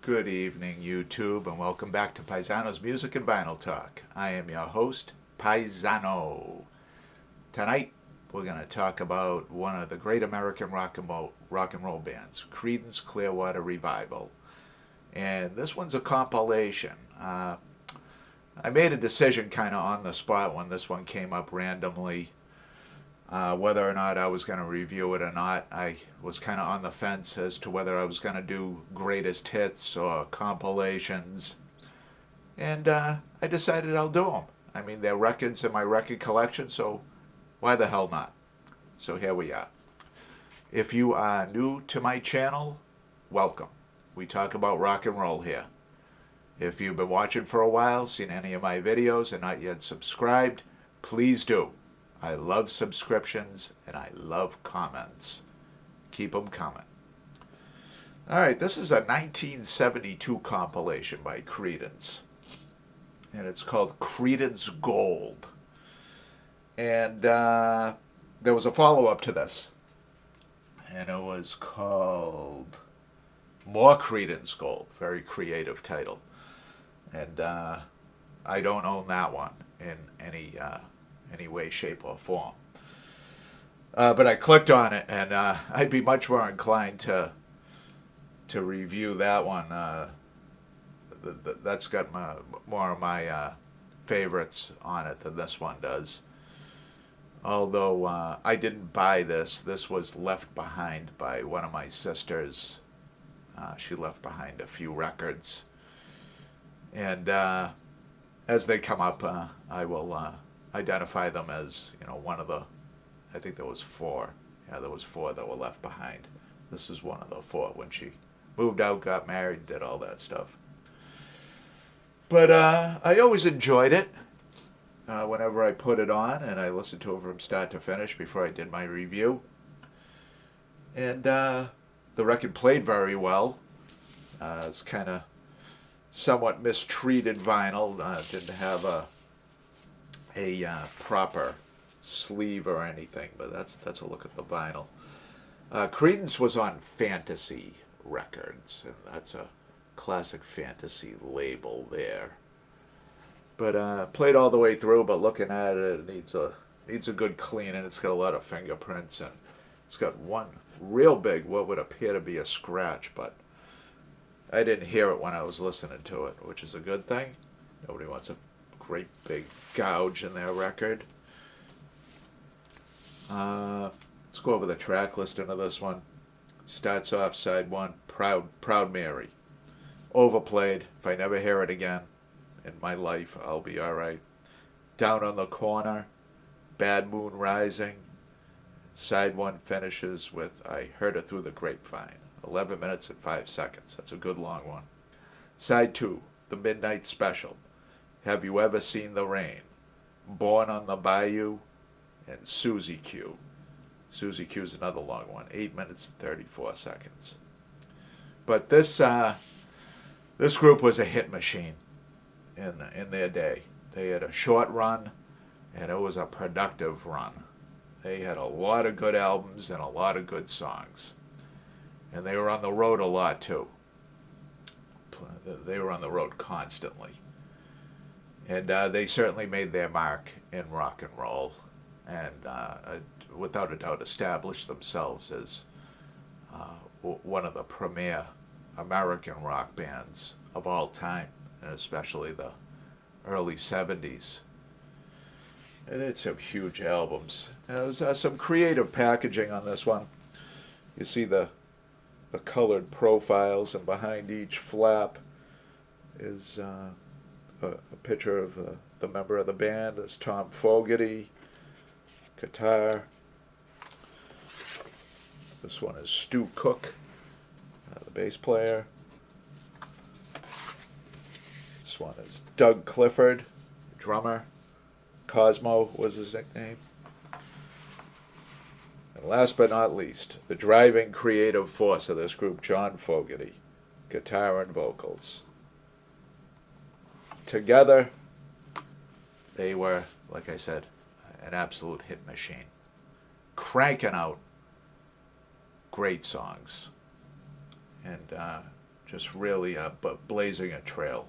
Good evening, YouTube, and welcome back to Paisano's Music and Vinyl Talk. I am your host, Paisano. Tonight, we're going to talk about one of the great American rock and roll bands, Creedence Clearwater Revival. And this one's a compilation. I made a decision kind of on the spot when this one came up randomly. Whether or not I was going to review it or not, I was kind of on the fence as to whether I was going to do greatest hits or compilations. And I decided I'll do them. I mean, they're records in my record collection, so why the hell not? So here we are. If you are new to my channel, welcome. We talk about rock and roll here. If you've been watching for a while, seen any of my videos and not yet subscribed, please do. I love subscriptions, and I love comments. Keep them coming. All right, this is a 1972 compilation by Creedence, and it's called Creedence Gold. And there was a follow-up to this, and it was called More Creedence Gold. Very creative title. And I don't own that one in any way, shape, or form. But I clicked on it, and I'd be much more inclined to review that one. That's got more of my favorites on it than this one does. Although I didn't buy this. This was left behind by one of my sisters. She left behind a few records. And as they come up, I will identify them as, one of the, I think there was four. Yeah, there was four that were left behind. This is one of the four when she moved out, got married, did all that stuff. But I always enjoyed it whenever I put it on, and I listened to it from start to finish before I did my review. And the record played very well. It's kind of somewhat mistreated vinyl. Didn't have a proper sleeve or anything, but that's a look at the vinyl. Creedence was on Fantasy Records, and that's a classic fantasy label there. But played all the way through, but looking at it, it needs a good clean, and it's got a lot of fingerprints, and it's got one real big, what would appear to be a scratch, but I didn't hear it when I was listening to it, which is a good thing. Nobody wants a great big gouge in their record. Let's go over the track listing of this one. Starts off side one, Proud Mary. Overplayed. If I never hear it again in my life, I'll be alright. Down on the Corner, Bad Moon Rising. Side one finishes with I Heard It Through the Grapevine. 11 minutes and 5 seconds. That's a good long one. Side two, The Midnight Special. Have You Ever Seen the Rain? Born on the Bayou, and Susie Q. Susie Q is another long one, 8 minutes and 34 seconds. But this group was a hit machine in their day. They had a short run, and it was a productive run. They had a lot of good albums and a lot of good songs. And they were on the road a lot, too. They were on the road constantly. And they certainly made their mark in rock and roll, and without a doubt established themselves as one of the premier American rock bands of all time, and especially the early 70s. And they had some huge albums. There was some creative packaging on this one. You see the colored profiles, and behind each flap is a picture of the member of the band. There's Tom Fogerty, guitar. This one is Stu Cook, the bass player. This one is Doug Clifford, drummer. Cosmo was his nickname. And last but not least, the driving creative force of this group, John Fogerty, guitar and vocals. Together, they were, like I said, an absolute hit machine. Cranking out great songs. And just really blazing a trail.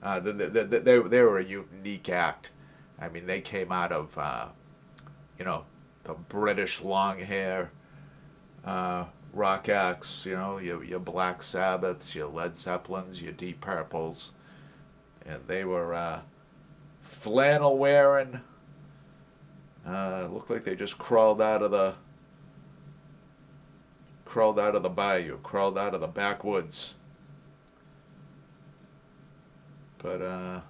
They were a unique act. I mean, they came out of, the British long hair rock acts, your Black Sabbaths, your Led Zeppelins, your Deep Purples. And they were flannel wearing. Looked like they just crawled out of the bayou, crawled out of the backwoods. But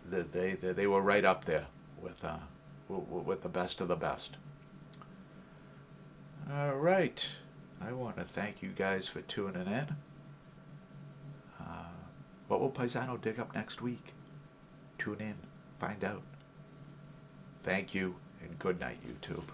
they were right up there with the best of the best. All right, I want to thank you guys for tuning in. What will Paisano dig up next week? Tune in, find out. Thank you, and good night, YouTube.